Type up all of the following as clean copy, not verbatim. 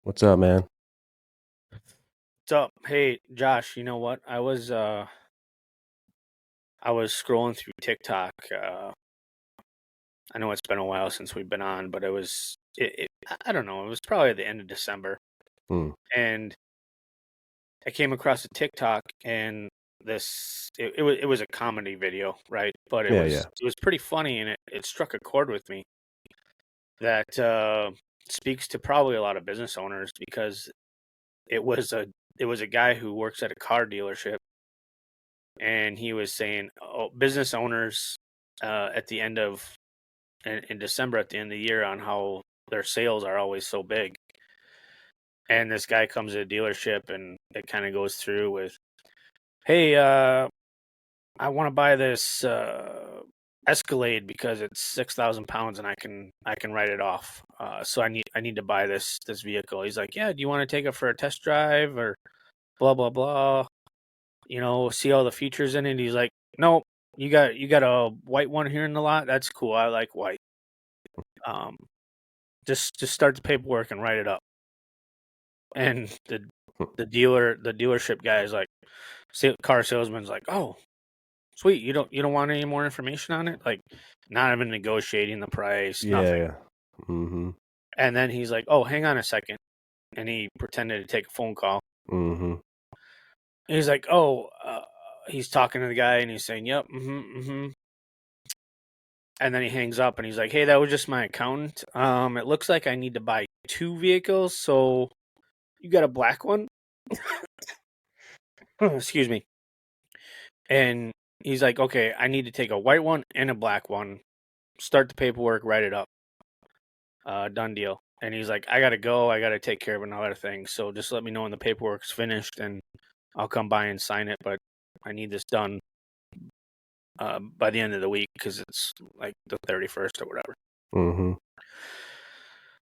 What's up, man? What's up? Hey, Josh, you know what? I was scrolling through TikTok. I know it's been a while since we've been on, but I don't know, it was probably the end of December. Hmm. And I came across a TikTok and it was a comedy video, right? But it Yeah, was yeah. it was pretty funny and it struck a chord with me that speaks to probably a lot of business owners because it was a it was a guy who works at a car dealership and he was saying, "Oh, business owners at the end of in December at the end of the year on how their sales are always so big." And this guy comes to the dealership and it kind of goes through with, "Hey, I want to buy this Escalade because it's 6,000 pounds and I can write it off. So I need to buy this vehicle." He's like, "Yeah, do you want to take it for a test drive or blah blah blah? See all the features in it." He's like, "Nope, you got a white one here in the lot. That's cool. I like white. Um, just start the paperwork and write it up." And the dealership guy is like, car salesman's like, "Oh, sweet. You don't want any more information on it? Like, not even negotiating the price, Yeah, nothing." yeah. Mm-hmm. And then he's like, "Oh, hang on a second," and he pretended to take a phone call. Mm-hmm. And he's like, "Oh," he's talking to the guy and he's saying, "Yep, mm-hmm, mm-hmm." And then he hangs up and he's like, "Hey, that was just my accountant. It looks like I need to buy two vehicles. So you got a black one?" Excuse me. And he's like, "Okay, I need to take a white one and a black one. Start the paperwork, write it up. Done deal." And he's like, "I gotta go. I gotta take care of another thing. So just let me know when the paperwork's finished, and I'll come by and sign it. But I need this done by the end of the week because it's like the 31st or whatever." Mm-hmm.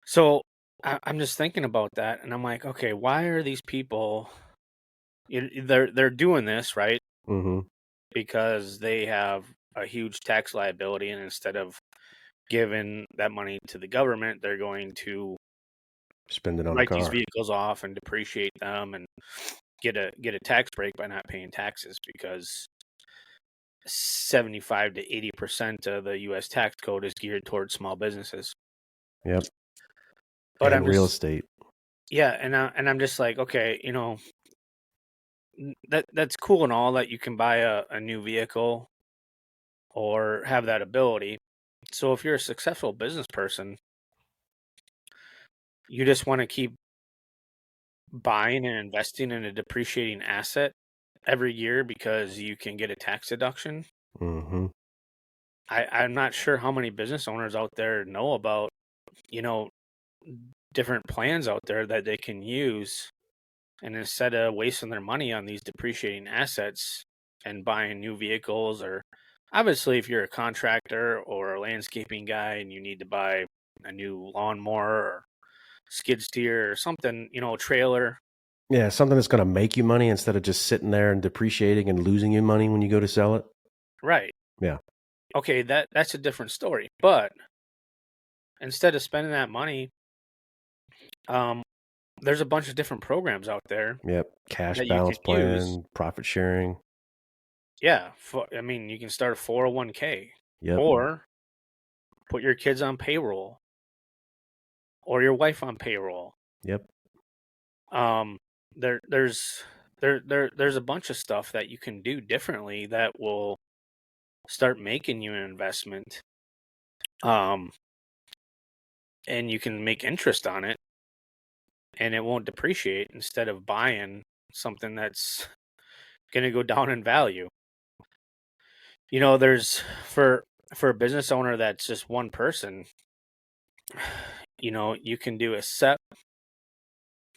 So I'm just thinking about that, and I'm like, okay, why are these people? They're doing this right Mm-hmm. because they have a huge tax liability, and instead of giving that money to the government, they're going to Spend it on a write these car. vehicles off and depreciate them and get a tax break by not paying taxes because 75 to 80% of the U.S. tax code is geared towards small businesses. Yep. But And I'm real just estate. yeah, and I'm just like, okay, that's cool and all that you can buy a new vehicle or have that ability. So if you're a successful business person, you just want to keep buying and investing in a depreciating asset every year because you can get a tax deduction. Mm-hmm. I'm not sure how many business owners out there know about, you know, different plans out there that they can use. And instead of wasting their money on these depreciating assets and buying new vehicles, or obviously, if you're a contractor or a landscaping guy and you need to buy a new lawnmower or skid steer or something, trailer, Yeah, something that's gonna make you money instead of just sitting there and depreciating and losing you money when you go to sell it. right? Yeah. Okay, that's a different story. But instead of spending that money, um, there's a bunch of different programs out there Yep. Cash that you can balance use. plan, profit sharing. Yeah, I mean, you can start a 401k Yep. or put your kids on payroll or your wife on payroll. Yep. Um, there's a bunch of stuff that you can do differently that will start making you an investment. Um, and you can make interest on it, and it won't depreciate instead of buying something that's going to go down in value. There's for a business owner that's just one person. You can do a SEP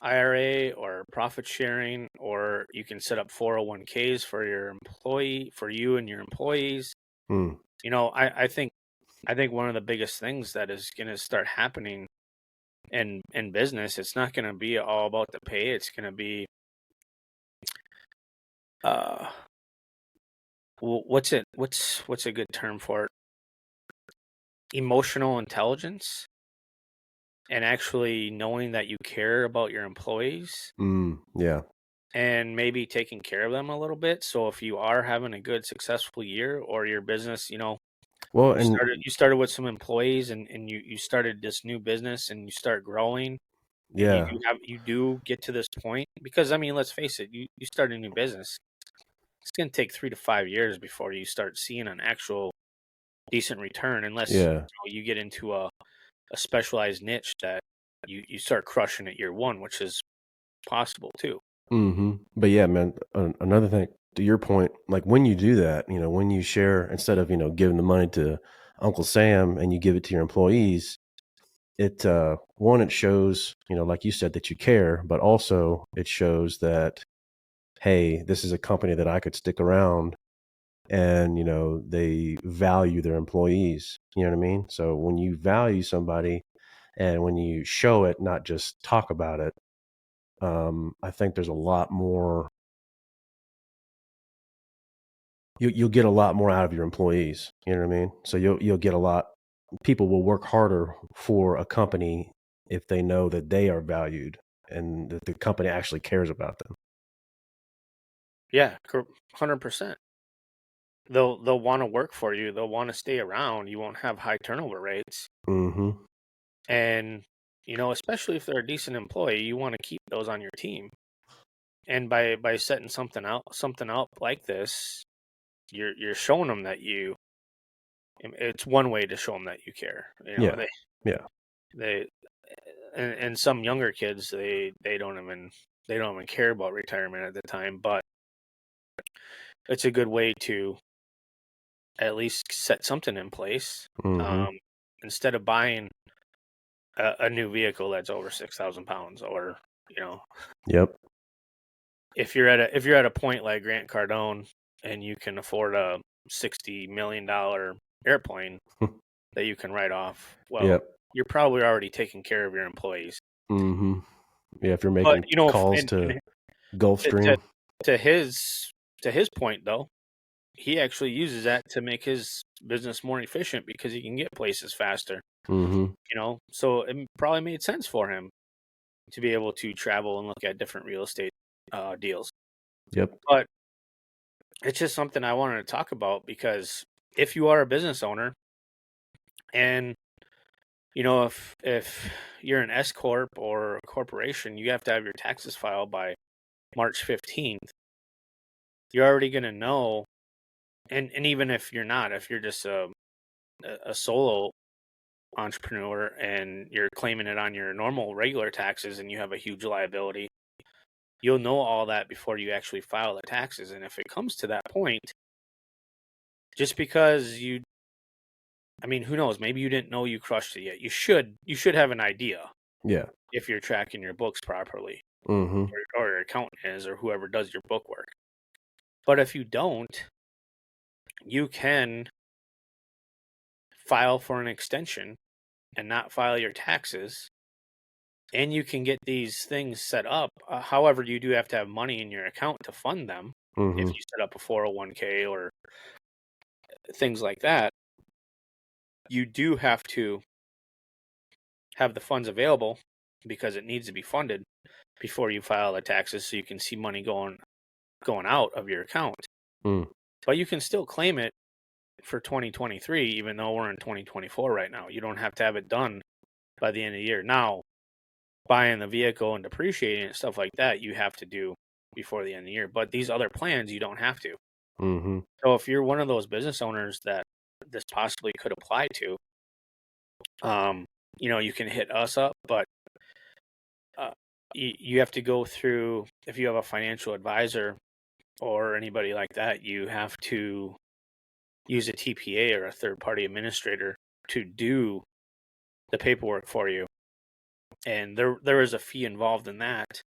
IRA or profit sharing, or you can set up 401ks for you and your employees. Mm. I think one of the biggest things that is going to start happening in business, it's not going to be all about the pay. It's going to be uh what's a good term for it? Emotional intelligence. and actually knowing that you care about your employees Yeah. and maybe taking care of them a little bit. So if you are having a good successful year, or your business, Well, you and started with some employees, and you started this new business and you start growing, and yeah, you do get to this point, because I mean, let's face it, you start a new business, it's going to take 3 to 5 years before you start seeing an actual decent return, unless yeah. you get into a specialized niche that you start crushing at year one, which is possible too. But yeah, man, another thing to your point, like when you do that, when you share instead of, giving the money to Uncle Sam and you give it to your employees, it one, it shows, like you said, that you care, but also it shows that, hey, this is a company that I could stick around and, they value their employees. You know what I mean? So when you value somebody and when you show it, not just talk about it, I think there's a lot more you'll get a lot more out of your employees. You know what I mean? So you'll get a lot. People will work harder for a company if they know that they are valued and that the company actually cares about them. Yeah, 100%. They'll want to work for you. They'll want to stay around. You won't have high turnover rates, Hmm. and especially if they're a decent employee, you want to keep those on your team. And by setting something up like this, you're showing them that you. It's one way to show them that you care. Yeah, yeah. They and some younger kids, they don't even care about retirement at the time, but it's a good way to at least set something in place. Hmm. Um, Instead of buying a new vehicle that's over 6,000 pounds, or you know, Yep. if you're at a point like Grant Cardone and you can afford a $60 million airplane that you can write off, well, Yep. you're probably already taking care of your employees. Hmm. Yeah. If you're But making calls and to Gulfstream. to to his to his point though, he actually uses that to make his business more efficient because he can get places faster. Hmm. So it probably made sense for him to be able to travel and look at different real estate deals. Yep. But it's just something I wanted to talk about, because if you are a business owner, and if you're an S corp or a corporation, you have to have your taxes filed by March 15th. You're already going to know, and even if you're not, if you're just a solo entrepreneur and you're claiming it on your normal regular taxes and you have a huge liability, you'll know all that before you actually file the taxes. And if it comes to that point, just because I mean, who knows, maybe you didn't know you crushed it yet. You should have an idea Yeah. if you're tracking your books properly, Hmm. or your accountant is, or whoever does your book work. But if you don't, you can file for an extension and not file your taxes, and you can get these things set up. However, you do have to have money in your account to fund them. If Hmm. you set up a 401k or things like that, you do have to have the funds available, because it needs to be funded before you file the taxes, so you can see money going out of your account. Mm. But you can still claim it for 2023, even though we're in 2024 right now. You don't have to have it done by the end of the year. Now, buying the vehicle and depreciating it, stuff like that, you have to do before the end of the year. But these other plans, you don't have to. Hmm. So if you're one of those business owners that this possibly could apply to, um, you can hit us up. But uh, you have to go through, if you have a financial advisor or anybody like that, you have to use a TPA or a third party administrator to do the paperwork for you. And there is a fee involved in that,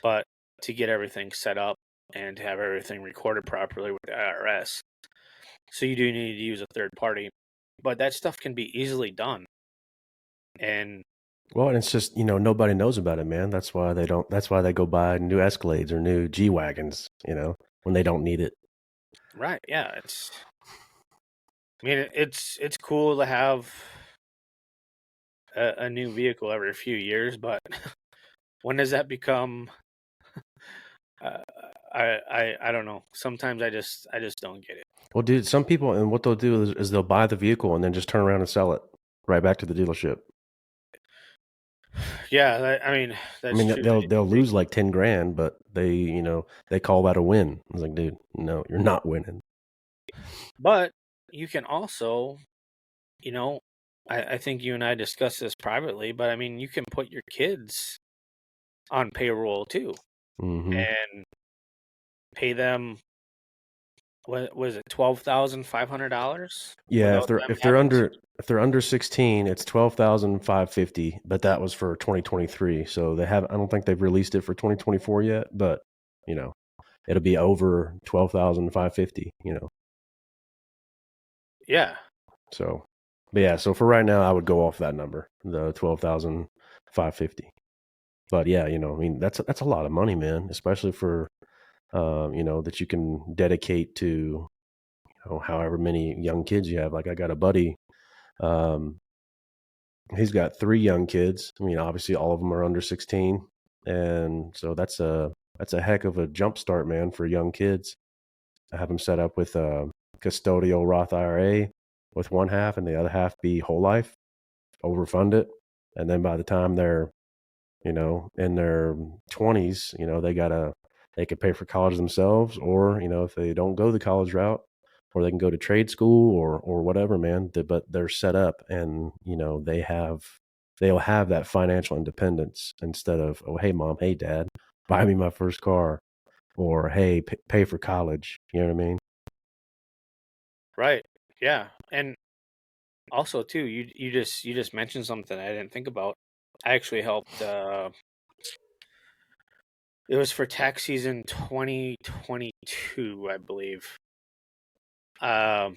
but to get everything set up and to have everything recorded properly with the IRS. So you do need to use a third party, but that stuff can be easily done. And Well, and it's just, nobody knows about it, man. That's why they don't, that's why they go buy new Escalades or new G Wagons, when they don't need it. right, yeah, I mean, it's cool to have a new vehicle every few years, but when does that become? Uh, I don't know. Sometimes I just don't get it. Well, dude, some people, and what they'll do is they'll buy the vehicle and then just turn around and sell it right back to the dealership. Yeah, I mean I that's mean, true. they'll lose like 10 grand, but they call that a win. I was like, dude, no, you're not winning. But you can also, you know, I think you and I discussed this privately, but I mean, you can put your kids on payroll too Hmm. and pay them. What was it, $12,500 Yeah, without them having to? if they're under 16, it's 12,550. But that was for 2023, so they have. I don't think they've released it for 2024 yet, but you know, it'll be over 12,550. Yeah, So, but yeah, so for right now, I would go off that number, the 12,550. But yeah, I mean, that's a lot of money, man, especially for that you can dedicate to however many young kids you have. Like I got a buddy, um, he's got three young kids. I mean, obviously, all of them are under 16, and so that's a heck of a jump start, man, for young kids. I have them set up with a custodial Roth IRA with one half, and the other half be whole life, overfund it, and then by the time they're in their 20s, they could pay for college themselves, or if they don't go the college route, or they can go to trade school or whatever, man. But they're set up, and they'll have that financial independence instead of, oh, hey mom, hey dad, buy me my first car, or hey, pay for college. You know what I mean? right. Yeah, and also too, you just mentioned something I didn't think about. I actually helped. It was for tax season 2022, I believe. I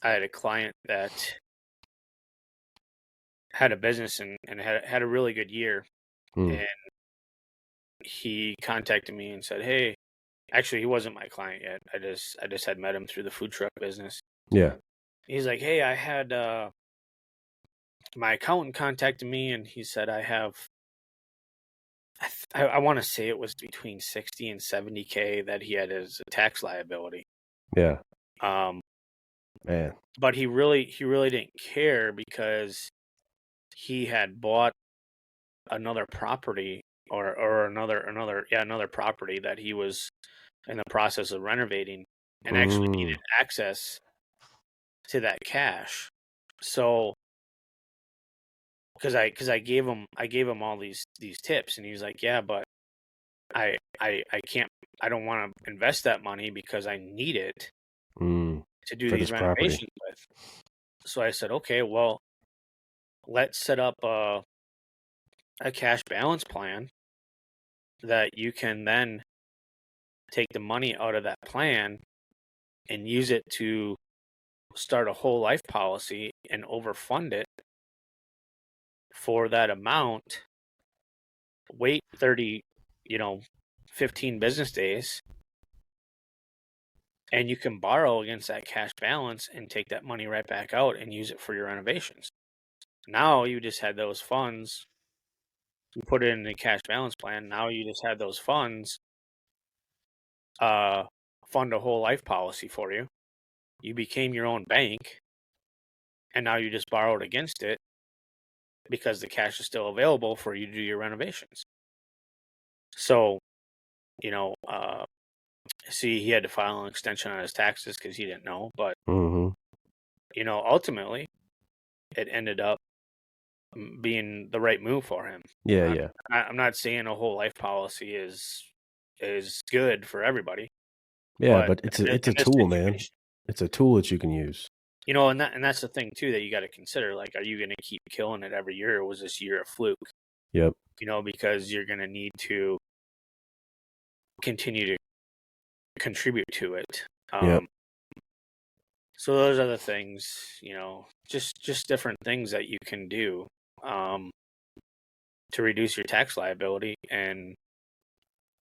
had a client that had a business and had a really good year, Mm, and he contacted me and said, "Hey, actually, he wasn't my client yet. I just had met him through the food truck business." yeah, He's like, "Hey, I had my accountant contacted me, and he said I have." I want to say it was between 60 and 70K that he had as a tax liability. yeah, Um, man, but he really didn't care because he had bought another property or another property that he was in the process of renovating and actually mm, needed access to that cash. So because I gave him all these tips and he was like, yeah, but I can't, I don't want to invest that money because I need it mm, to do for these this property. renovations with. So I said, okay, well, let's set up a cash balance plan that you can then take the money out of that plan and use it to start a whole life policy and overfund it for that amount. Wait 30, you know, 15 business days, and you can borrow against that cash balance and take that money right back out and use it for your renovations. Now you just had those funds, you put it in the cash balance plan. Now you just had those funds uh, fund a whole life policy for you. You became your own bank, and now you just borrowed against it because the cash is still available for you to do your renovations. So, you know, see, he had to file an extension on his taxes because he didn't know. But, Hmm. ultimately, it ended up being the right move for him. Yeah, I'm yeah, I'm not saying a whole life policy is good for everybody, yeah. but But it's a in this tool, man. situation, It's a tool that you can use. and that's the thing too that you got to consider. Like, are you going to keep killing it every year, or was this year a fluke? Yep, Because you're going to need to continue to contribute to it. yep. So those are the things, just different things that you can do um, to reduce your tax liability and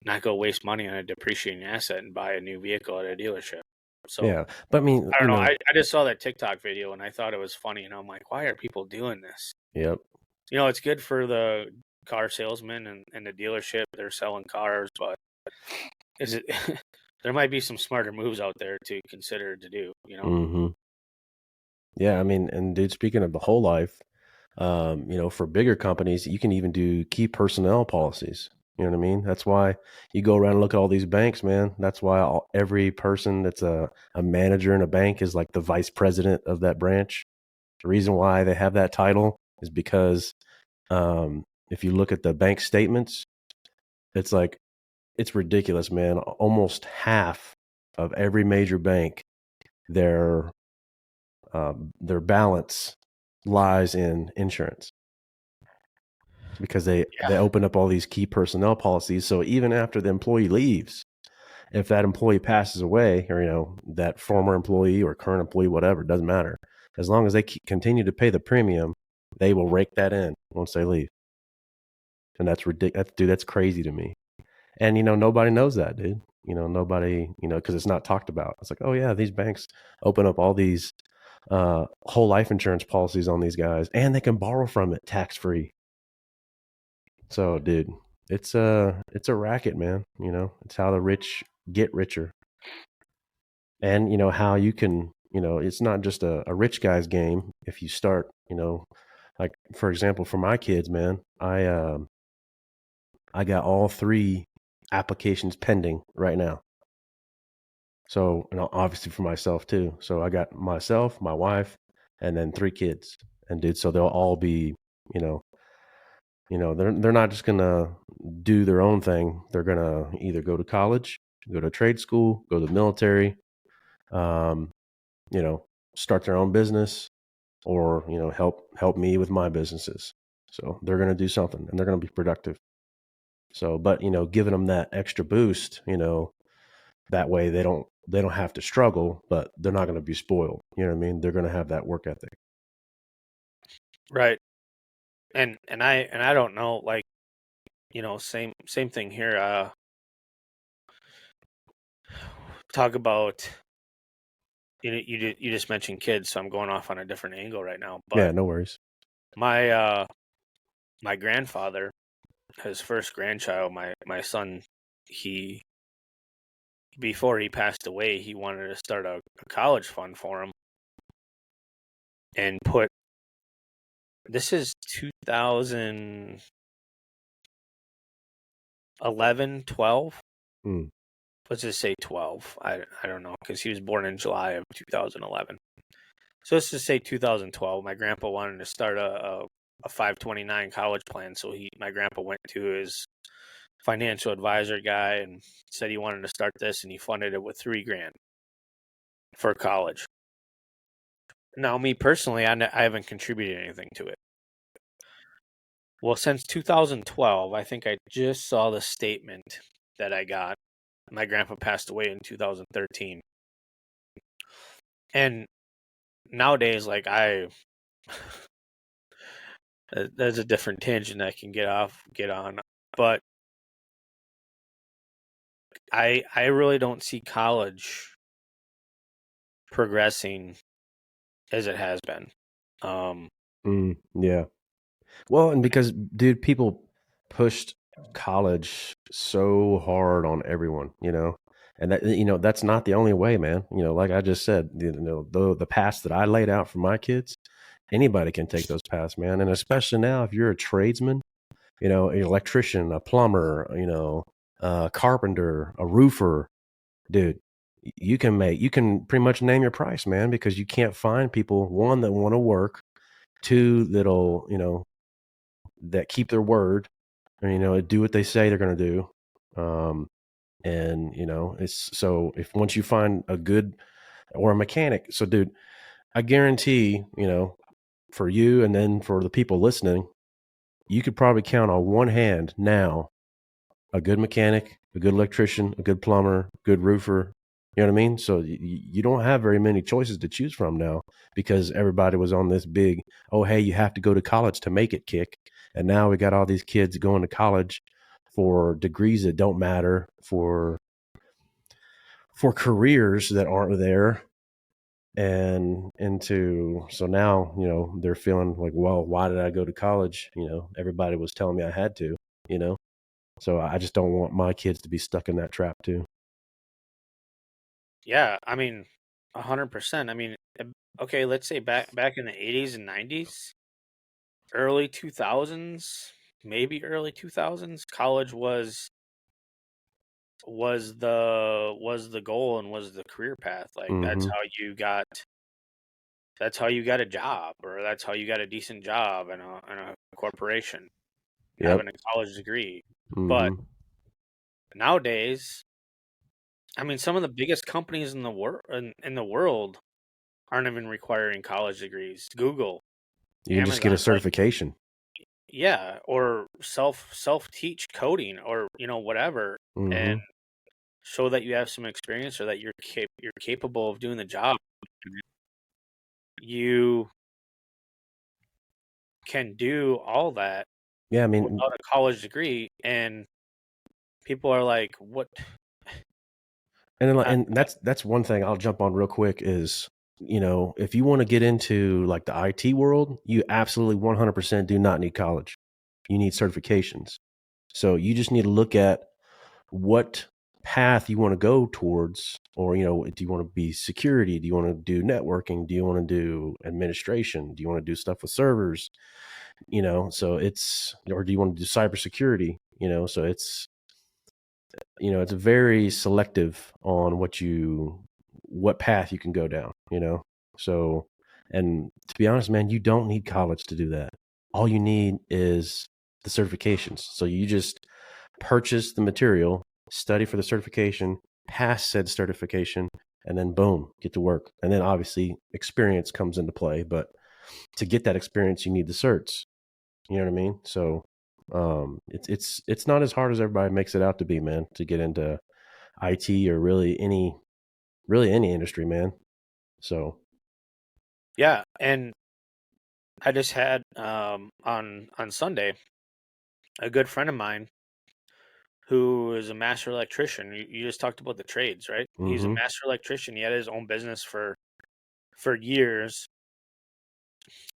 not go waste money on a depreciating asset and buy a new vehicle at a dealership. So Yeah, but I mean, I don't know. I just saw that TikTok video and I thought it was funny, and I'm like, why are people doing this? yep. It's good for the car salesman and the dealership. They're selling cars, but is it? There might be some smarter moves out there to consider to do. Hmm. Yeah, I mean, and dude, speaking of the whole life, for bigger companies, you can even do key personnel policies. You know what I mean? That's why you go around and look at all these banks, man. That's why every person that's a manager in a bank is like the vice president of that branch. The reason why they have that title is because if you look at the bank statements, it's like, it's ridiculous, man. Almost half of every major bank, their their balance lies in insurance because they Yeah. open up all these key personnel policies. So even after the employee leaves, if that employee passes away, or that former employee or current employee, whatever, doesn't matter. As long as they continue to pay the premium, they will rake that in once they leave. And that's ridiculous, dude. That's crazy to me. And nobody knows that, dude. Nobody, because it's not talked about. It's like, oh yeah, these banks open up all these whole life insurance policies on these guys, and they can borrow from it tax free. So, dude, it's a racket, man. It's how the rich get richer, and how you can, it's not just a rich guy's game. If you start, like for example, for my kids, man, I got all three applications pending right now. So, obviously for myself too. So I got myself, my wife, and then three kids. And dude, so they'll all be, you know, they're not just gonna do their own thing. They're gonna either go to college, go to trade school, go to the military, um, you know, start their own business, or help me with my businesses. So they're gonna do something, and they're gonna be productive. So, but giving them that extra boost, that way they don't have to struggle, but they're not going to be spoiled. You know what I mean? They're going to have that work ethic. Right. And I don't know, like, same thing here. Talk about you just mentioned kids, so I'm going off on a different angle right now. Yeah, But no worries. my my grandfather, his first grandchild, my son, he before he passed away, he wanted to start a college fund for him and put this is 2011, 12. Mm, Let's just say 12. I don't know because he was born in July of 2011. So let's just say 2012. My grandpa wanted to start a 529 college plan. So my grandpa went to his financial advisor guy and said he wanted to start this, and he funded it with $3,000 for college. Now, me personally, I haven't contributed anything to it. Well, since 2012, I think I just saw the statement that I got. My grandpa passed away in 2013. And nowadays, like there's a different tangent I can get on, but I really don't see college progressing as it has been. Um, yeah. Well, and because, dude, people pushed college so hard on everyone, and that's not the only way, man. Like I just said, the paths that I laid out for my kids, anybody can take those paths, man. And especially now, if you're a tradesman, an electrician, a plumber, a carpenter, a roofer, dude, you can pretty much name your price, man, because you can't find people, one, that want to work, two, that keep their word, and do what they say they're going to do. And it's so, if once you find a good, or a mechanic, so dude, I guarantee, for you and then for the people listening, you could probably count on one hand now a good mechanic, a good electrician, a good plumber, good roofer. You know what I mean? So you don't have very many choices to choose from now, because everybody was on this big, oh, hey, you have to go to college to make it kick. And now we got all these kids going to college for degrees that don't matter, for careers that aren't there. and into so now they're feeling like, well, why did I go to college? Everybody was telling me I had to. You know, so I just don't want my kids to be stuck in that trap too. Yeah, I mean, 100%. I mean, okay, let's say back in the 80s and 90s, early 2000s, maybe early 2000s, college was the goal and was the career path. Like Mm-hmm. that's how you got a job, or that's how you got a decent job in a corporation, Yep. having a college degree. But Mm-hmm. nowadays, I mean, some of the biggest companies in the world aren't even requiring college degrees. Google, You can just Amazon, get a like, certification. yeah, or self teach coding, or whatever, and Mm-hmm. show that you have some experience, or that you're capable of doing the job. You can do all that Yeah, I mean, without a college degree, and people are like, "What?" I, and that's one thing I'll jump on real quick is, if you want to get into like the IT world, you absolutely 100% do not need college. You need certifications. So you just need to look at what path you want to go towards, or do you want to be security? Do you want to do networking? Do you want to do administration? Do you want to do stuff with servers? So it's, or do you want to do cybersecurity? So it's very selective on what path you can go down. So, and to be honest, man, you don't need college to do that. All you need is the certifications. So you just purchase the material, study for the certification, pass said certification, and then boom, get to work. And then obviously experience comes into play, but to get that experience, you need the certs. You know what I mean? So it's not as hard as everybody makes it out to be, man, to get into IT or really any industry, man. So, yeah, and I just had on Sunday a good friend of mine who is a master electrician. You just talked about the trades, right? He's a mm-hmm. master electrician. He had his own business for years.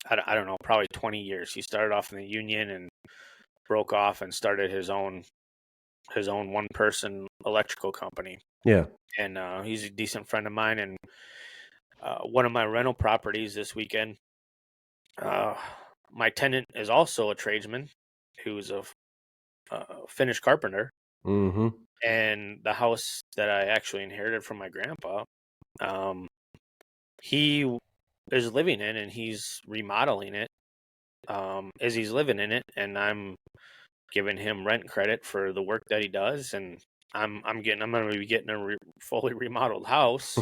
I don't know, probably 20 years. He started off in the union and broke off and started his own one person electrical company. Yeah. And he's a decent friend of mine. And one of my rental properties this weekend, uh, my tenant is also a tradesman who's a Finnish carpenter. Mm-hmm. And the house that I actually inherited from my grandpa, um, he is living in, and he's remodeling it as he's living in it, and I'm giving him rent credit for the work that he does, and I'm going to be getting a fully remodeled house,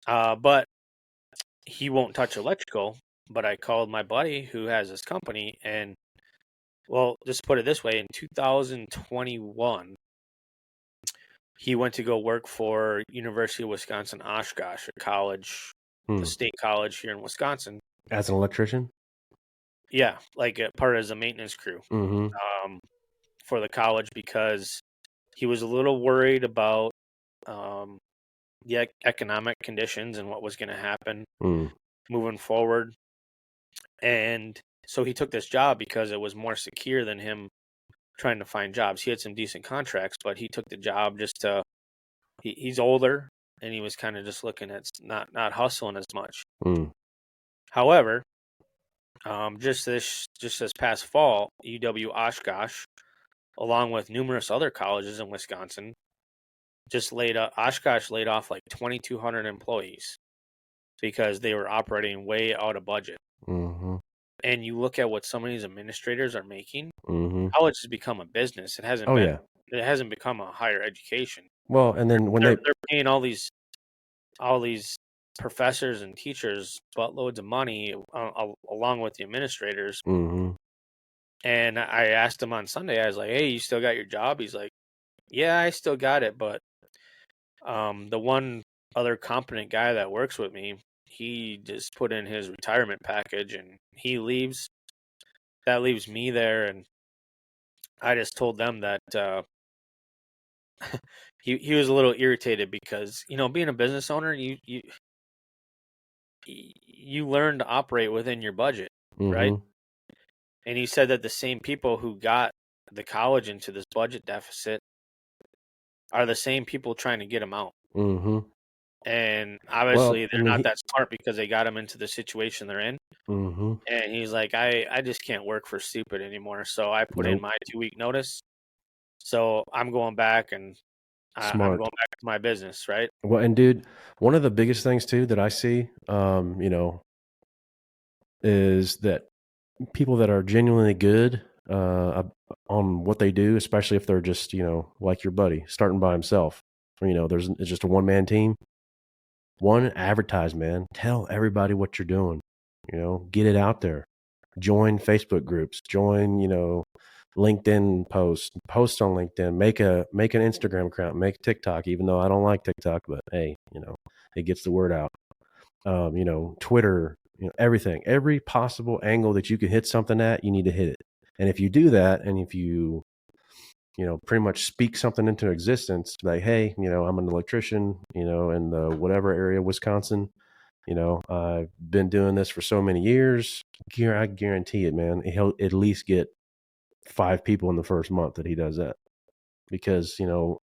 but he won't touch electrical. But I called my buddy who has this company, and well, just put it this way: in 2021, he went to go work for University of Wisconsin Oshkosh, a college, a Mm. state college here in Wisconsin. As an electrician. Yeah, like a part as a maintenance crew Mm-hmm. um, for the college, because he was a little worried about um, the economic conditions and what was going to happen Mm. moving forward. And so he took this job because it was more secure than him trying to find jobs. He had some decent contracts, but he took the job just to. He's older, and he was kind of just looking at not hustling as much. Mm. However, just this past fall, UW Oshkosh, along with numerous other colleges in Wisconsin, Oshkosh laid off like 2,200 employees because they were operating way out of budget. Mm-hmm. And you look at what some of these administrators are making. Mm-hmm. College has become a business. Oh yeah. It hasn't become a higher education. Well, and then when They're they they're paying all these professors and teachers buttloads of money, along with the administrators. mm-hmm. And I asked him on Sunday, I was like, "Hey, you still got your job?" He's like, "Yeah, I still got it, but the one other competent guy that works with me, he just put in his retirement package and he leaves. That leaves me there." And I just told them that he was a little irritated because being a business owner, you you learn to operate within your budget, right? Mm-hmm. And he said that the same people who got the college into this budget deficit are the same people trying to get them out. Mm-hmm. And Well, obviously I they're mean, not that smart because they got them into the situation they're in. mm-hmm. And he's like, I just can't work for stupid anymore. So I put in Nope. my 2 week notice. So I'm going back and I'm Smart. going back to my business, right? Well, and dude, one of the biggest things too that I see, is that people that are genuinely good on what they do, especially if they're just, like your buddy starting by himself, or, it's just a one man team. One, advertise, man. Tell everybody what you're doing. Get it out there. Join Facebook groups. Join, LinkedIn post on LinkedIn. Make an Instagram account. Make TikTok. Even though I don't like TikTok, but hey, it gets the word out. Twitter. Everything. Every possible angle that you can hit something at, you need to hit it. And if you do that, and if you pretty much speak something into existence, like, hey, I'm an electrician, in the whatever area, Wisconsin, I've been doing this for so many years. I guarantee it, man. He'll at least get 5 people in the first month that he does that. Because, and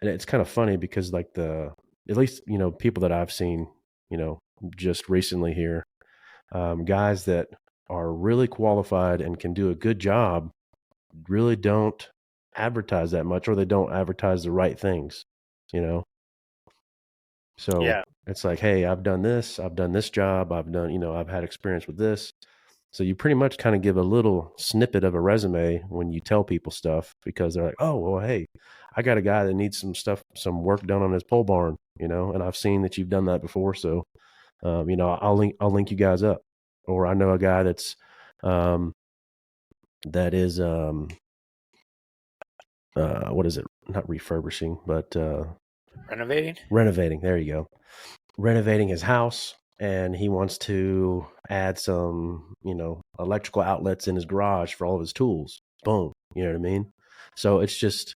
it's kind of funny because like at least, people that I've seen, just recently here, guys that are really qualified and can do a good job really don't advertise that much, or they don't advertise the right things, you know? So Yeah. it's like, hey, I've done this job, I've had experience with this. So you pretty much kind of give a little snippet of a resume when you tell people stuff, because they're like, oh, well, hey, I got a guy that needs some work done on his pole barn, and I've seen that you've done that before. So, I'll link you guys up. Or I know a guy um, that is, what is it? Not refurbishing, but Renovating? renovating. There you go. Renovating his house, and he wants to add some, electrical outlets in his garage for all of his tools. Boom. You know what I mean? So it's just,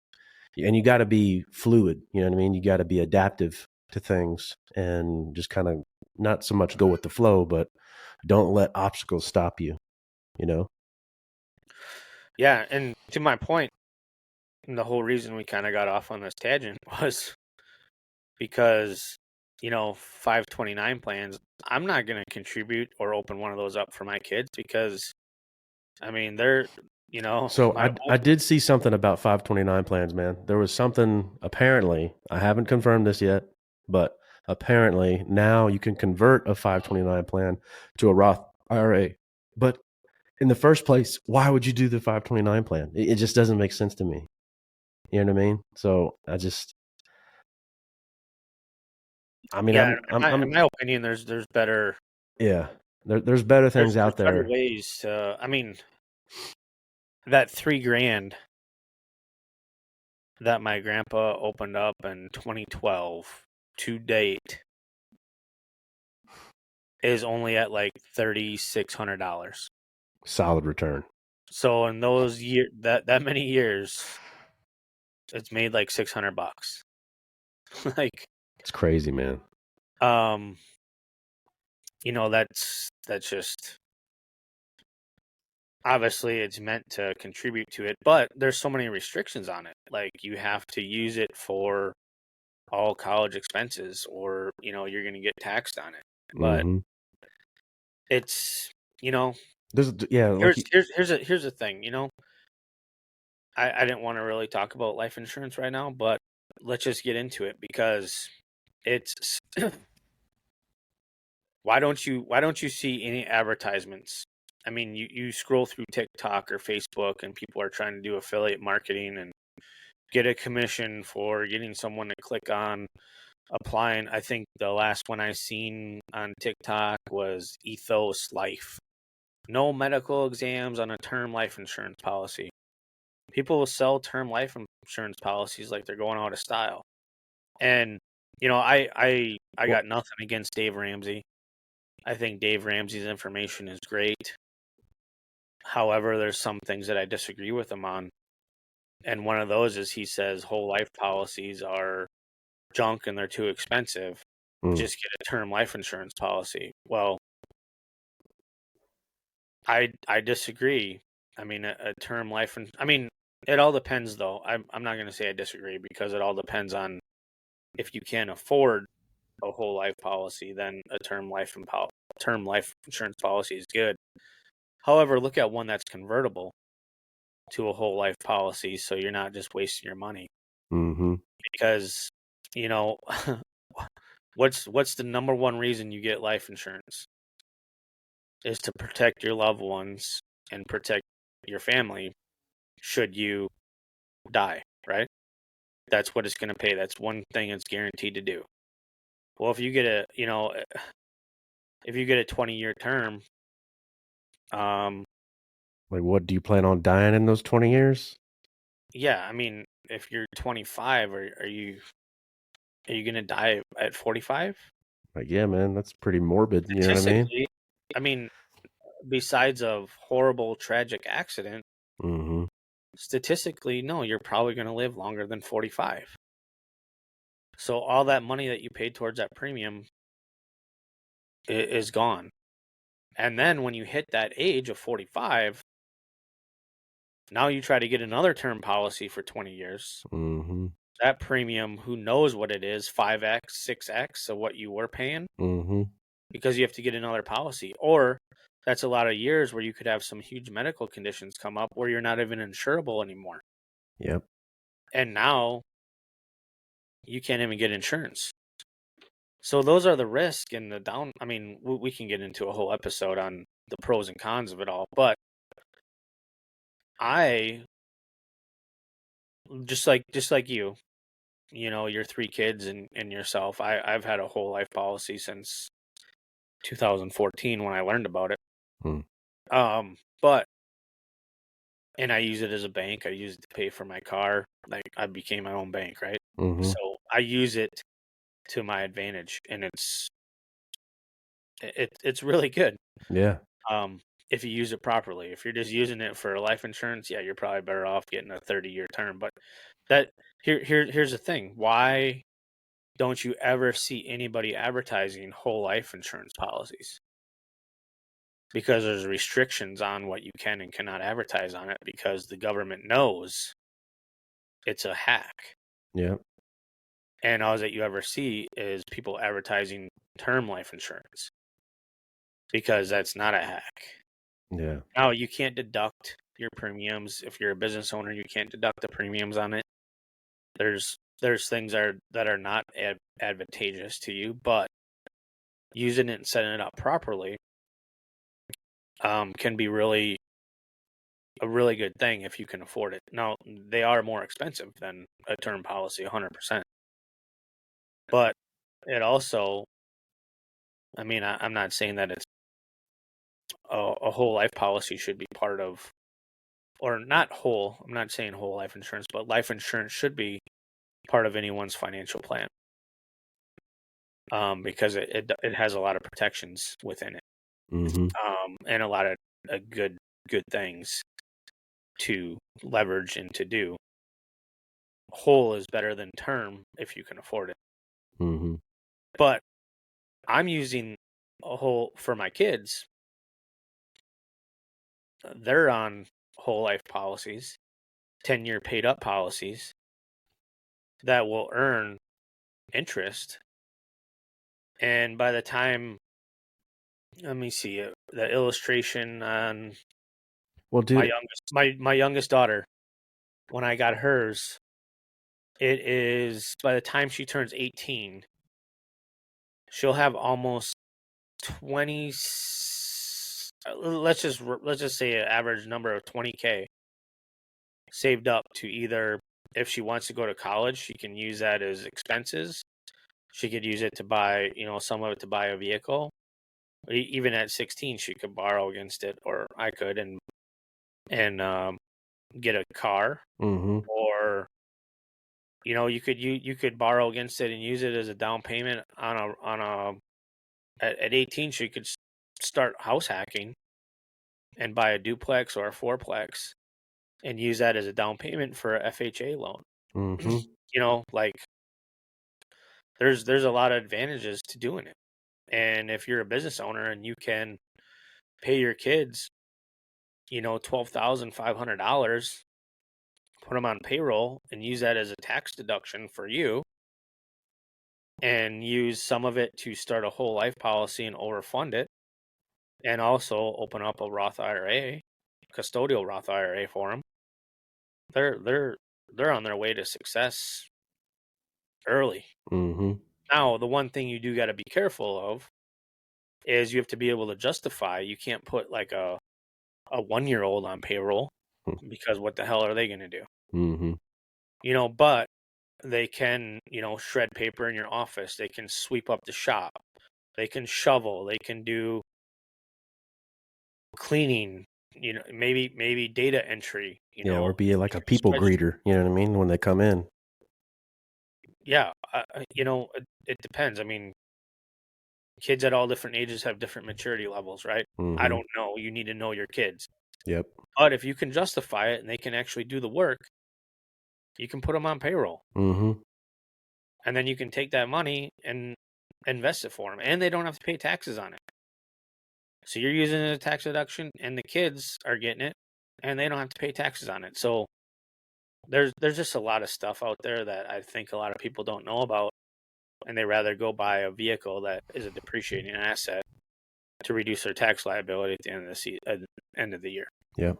and you got to be fluid. You know what I mean? You got to be adaptive to things, and just kind of not so much go with the flow, but don't let obstacles stop you, you know? Yeah. And to my point, the whole reason we kind of got off on this tangent was because, 529 plans, I'm not going to contribute or open one of those up for my kids because, I mean, they're, So my I did see something about 529 plans, man. There was something, apparently, I haven't confirmed this yet, but apparently now you can convert a 529 plan to a Roth IRA. But in the first place, why would you do the 529 plan? It just doesn't make sense to me. You know what I mean? So I mean, yeah, in I'm my opinion, there's better yeah. There's better things there's out better there. ways to. I mean, that 3 grand that my grandpa opened up in 2012 to date is only at like $3,600. Solid return. So in those that many years, it's made like $600. Like, It's crazy, man. um, that's just obviously it's meant to contribute to it, but there's so many restrictions on it. Like you have to use it for all college expenses, or you're going to get taxed on it. But Mhm. it's you know Yeah, like here's the thing. I didn't want to really talk about life insurance right now, but let's just get into it because it's why don't you see any advertisements? I mean, you scroll through TikTok or Facebook and people are trying to do affiliate marketing and get a commission for getting someone to click on applying. I think the last one I seen on TikTok was Ethos Life. No medical exams on a term life insurance policy. People will sell term life insurance policies like they're going out of style. And I well, got nothing against Dave Ramsey. I think Dave Ramsey's information is great. However, there's some things that I disagree with him on. And one of those is he says whole life policies are junk and they're too expensive. Mm. just get a term life insurance policy. Well, I disagree. I mean, a term life, I mean, it all depends though. I'm not going to say I disagree because it all depends on if you can afford a whole life policy, then a term life insurance policy is good. However, look at one that's convertible to a whole life policy, so you're not just wasting your money. Mm-hmm. Because, you know, what's the number one reason you get life insurance? Is to protect your loved ones and protect your family should you die, right? That's what it's going to pay. That's one thing it's guaranteed to do. Well, if you get a 20-year term, um, Like, what do you plan on dying in those 20 years? yeah, I mean, if you're 25, are you going to die at 45? Like, yeah, man, that's pretty morbid. You know what I mean? Statistically, I mean, besides a horrible, tragic accident, Mm-hmm. statistically, no, you're probably going to live longer than 45. So all that money that you paid towards that premium is gone. And then when you hit that age of 45, now you try to get another term policy for 20 years. Mm-hmm. That premium, who knows what it is, 5x, 6x of what you were paying, Mm-hmm. because you have to get another policy. Or that's a lot of years where you could have some huge medical conditions come up where you're not even insurable anymore. Yep. And now you can't even get insurance. So those are the risk and the down. I mean, we can get into a whole episode on the pros and cons of it all, but I just like your three kids and yourself. I've had a whole life policy since 2014 when I learned about it. Mm. But and I use it as a bank. I use it to pay for my car. Like I became my own bank, right? Mm-hmm. So I use it to my advantage, and it's really good. Yeah. Um, if you use it properly. If you're just using it for life insurance, yeah, you're probably better off getting a 30-year term. But that here's the thing. Why don't you ever see anybody advertising whole life insurance policies? Because there's restrictions on what you can and cannot advertise on it because the government knows it's a hack. Yep. And all that you ever see is people advertising term life insurance because that's not a hack. Yeah. Now, you can't deduct your premiums. If you're a business owner, you can't deduct the premiums on it. There's things that are not advantageous to you, but using it and setting it up properly can be a really good thing if you can afford it. Now, they are more expensive than a term policy, 100%. But it also, I mean, I'm not saying that it's a whole life policy should be part of, or not whole. I'm not saying whole life insurance, but life insurance should be part of anyone's financial plan, because it has a lot of protections within it, Mm-hmm. and a lot of good things to leverage and to do. Whole is better than term if you can afford it. Mm-hmm. But I'm using a whole for my kids. They're on whole life policies, 10-year paid up policies that will earn interest. And by the time, let me see the illustration on Well, my dude, youngest daughter, when I got hers, it is by the time she turns 18, she'll have almost 20, let's just say an average number of 20K saved up to either, if she wants to go to college, she can use that as expenses. She could use it to buy, some of it to buy a vehicle. Even at 16, she could borrow against it, or I could, and get a car, mm-hmm. or you could borrow against it and use it as a down payment at 18. She could start house hacking and buy a duplex or a fourplex and use that as a down payment for a FHA loan. Mm-hmm. Like there's a lot of advantages to doing it. And if you're a business owner and you can pay your kids, $12,500, put them on payroll and use that as a tax deduction for you, and use some of it to start a whole life policy and overfund it, and also open up a Roth IRA, custodial Roth IRA for them. They're on their way to success early. Mm-hmm. Now, the one thing you do got to be careful of is you have to be able to justify. You can't put like a 1-year-old on payroll, because what the hell are they going to do? Mm-hmm. But they can, shred paper in your office. They can sweep up the shop. They can shovel. They can do cleaning. Maybe data entry. Yeah, or be like a Entering people spreadsheet. greeter. You know what I mean? When they come in. Yeah, it depends. I mean, kids at all different ages have different maturity levels, right? I Mm-hmm. don't know. You need to know your kids. Yep. But if you can justify it and they can actually do the work, you can put them on payroll. Mm-hmm. And then you can take that money and invest it for them. And they don't have to pay taxes on it. So you're using it as a tax deduction, and the kids are getting it, and they don't have to pay taxes on it. So there's just a lot of stuff out there that I think a lot of people don't know about, and they rather go buy a vehicle that is a depreciating asset to reduce their tax liability at the end of end of the year. Yep.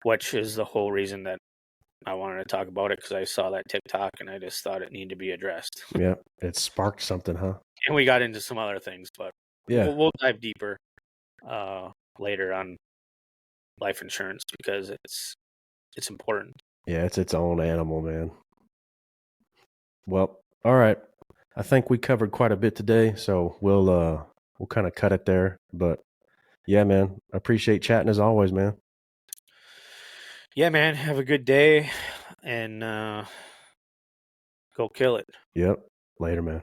Which is the whole reason that I wanted to talk about it, because I saw that TikTok and I just thought it needed to be addressed. Yep. It sparked something, huh? And we got into some other things, but Yeah. we'll dive deeper later on life insurance, because it's important. Yeah, it's its own animal, man. Well, all right. I think we covered quite a bit today, so we'll kind of cut it there. But yeah, man, I appreciate chatting as always, man. Yeah, man. Have a good day, and go kill it. Yep. Later, man.